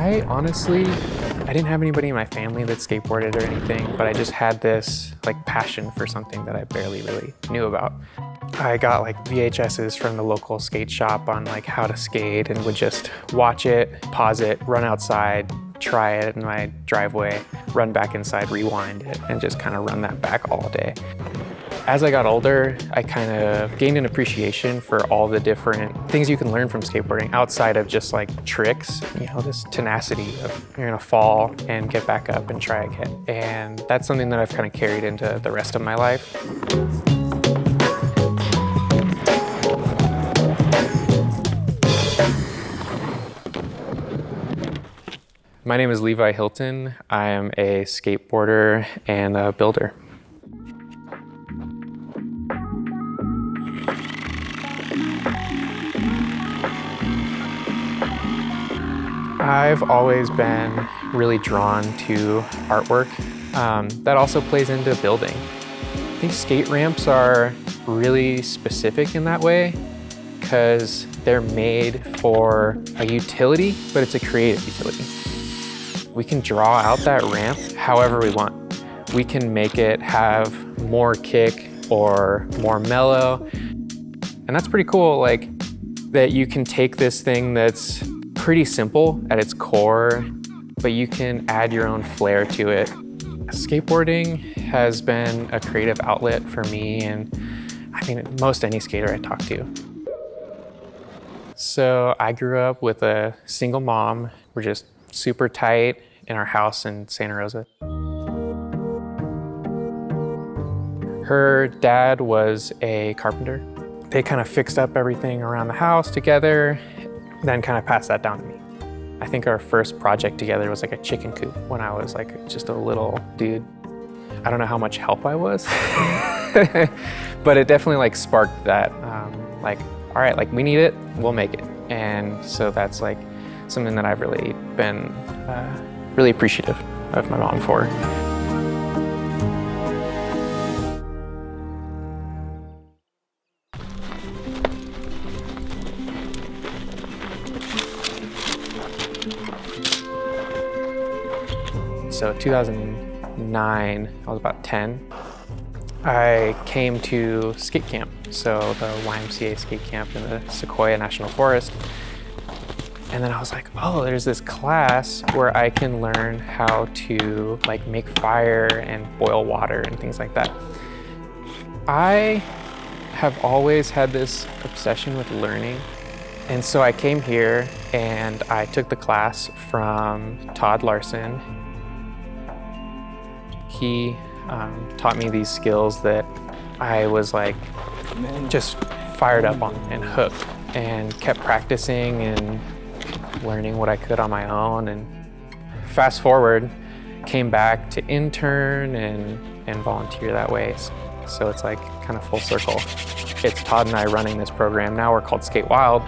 I didn't have anybody in my family that skateboarded or anything, but I just had this like passion for something that I barely really knew about. I got like VHSs from the local skate shop on like how to skate and would just watch it, pause it, run outside, try it in my driveway, run back inside, rewind it, and just kind of run that back all day. As I got older, I kind of gained an appreciation for all the different things you can learn from skateboarding outside of just like tricks, this tenacity of you're gonna fall and get back up and try again. And that's something that I've kind of carried into the rest of my life. My name is Levi Hylton. I am a skateboarder and a builder. I've always been really drawn to artwork. That also plays into building. I think skate ramps are really specific in that way because they're made for a utility, but it's a creative utility. We can draw out that ramp however we want. We can make it have more kick or more mellow. And that's pretty cool, like that you can take this thing that's pretty simple at its core, but you can add your own flair to it. Skateboarding has been a creative outlet for me and I mean, most any skater I talk to. So I grew up with a single mom. We're just super tight in our house in Santa Rosa. Her dad was a carpenter. They kind of fixed up everything around the house together, then kind of passed that down to me. I think our first project together was like a chicken coop when I was like just a little dude. I don't know how much help I was, but it definitely like sparked that, like, all right, like we need it, we'll make it. And so that's like something that I've really been really appreciative of my mom for. So 2009, I was about 10. I came to skate camp, so the YMCA skate camp in the Sequoia National Forest. And then I was like, oh, there's this class where I can learn how to like make fire and boil water and things like that. I have always had this obsession with learning. And so I came here and I took the class from Todd Larson. He taught me these skills that I was like just fired up on and hooked and kept practicing and learning what I could on my own. And fast forward, came back to intern and volunteer that way. So it's like kind of full circle. It's Todd and I running this program. Now we're called Skate Wild.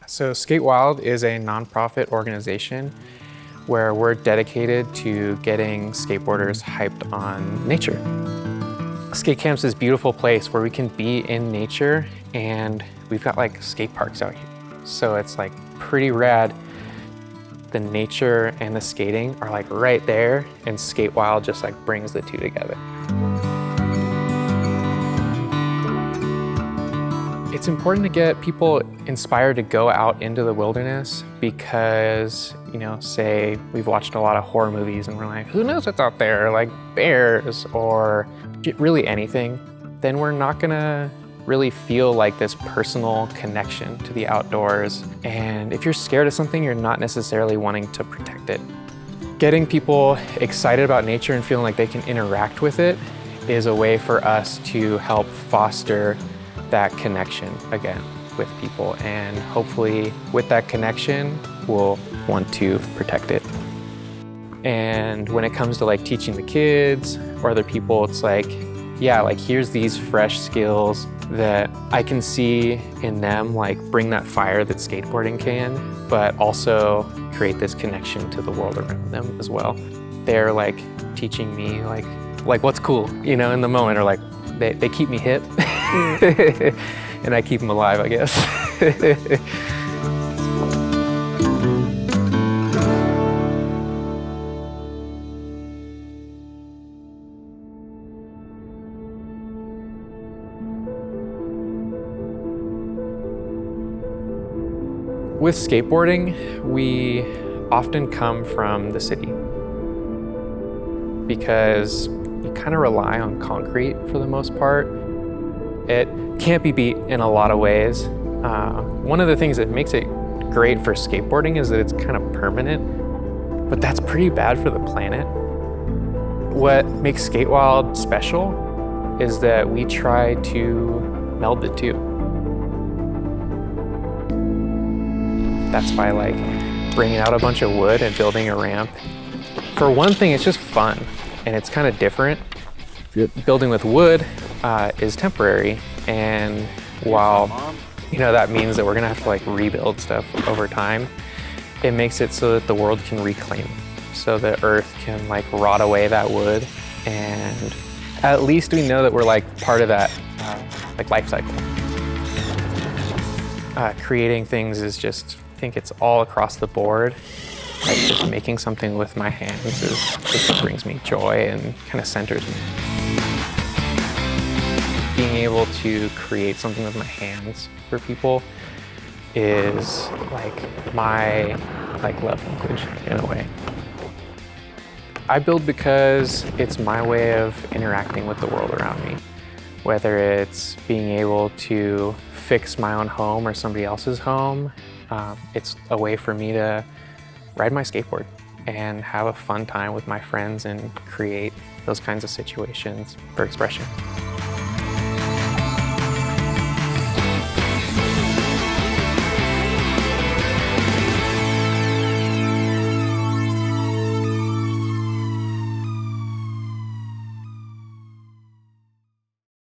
So Skate Wild is a nonprofit organization where we're dedicated to getting skateboarders hyped on nature. Skate camp's this beautiful place where we can be in nature and we've got like skate parks out here. So it's like pretty rad. The nature and the skating are like right there and Skate Wild just like brings the two together. It's important to get people inspired to go out into the wilderness because, say we've watched a lot of horror movies and we're like, who knows what's out there, like bears or really anything, then we're not gonna really feel like this personal connection to the outdoors. And if you're scared of something, you're not necessarily wanting to protect it. Getting people excited about nature and feeling like they can interact with it is a way for us to help foster that connection again with people, and hopefully with that connection we'll want to protect it. And when it comes to like teaching the kids or other people, it's like, yeah, like here's these fresh skills that I can see in them, like bring that fire that skateboarding can, but also create this connection to the world around them as well. They're like teaching me like what's cool, you know, in the moment, or like they keep me hip and I keep them alive, I guess. With skateboarding, we often come from the city because you kind of rely on concrete for the most part. It can't be beat in a lot of ways. One of the things that makes it great for skateboarding is that it's kind of permanent, but that's pretty bad for the planet. What makes Skate Wild special is that we try to meld the two. That's by like bringing out a bunch of wood and building a ramp. For one thing, it's just fun and it's kind of different. Good. Building with wood is temporary, and while that means that we're gonna have to like rebuild stuff over time, it makes it so that the world can reclaim, so the earth can like rot away that wood, and at least we know that we're like part of that like life cycle. Creating things is just, I think it's all across the board. Like just making something with my hands just what brings me joy and kind of centers me. Being able to create something with my hands for people is like my love language in a way. I build because it's my way of interacting with the world around me. Whether it's being able to fix my own home or somebody else's home, it's a way for me to ride my skateboard and have a fun time with my friends and create those kinds of situations for expression.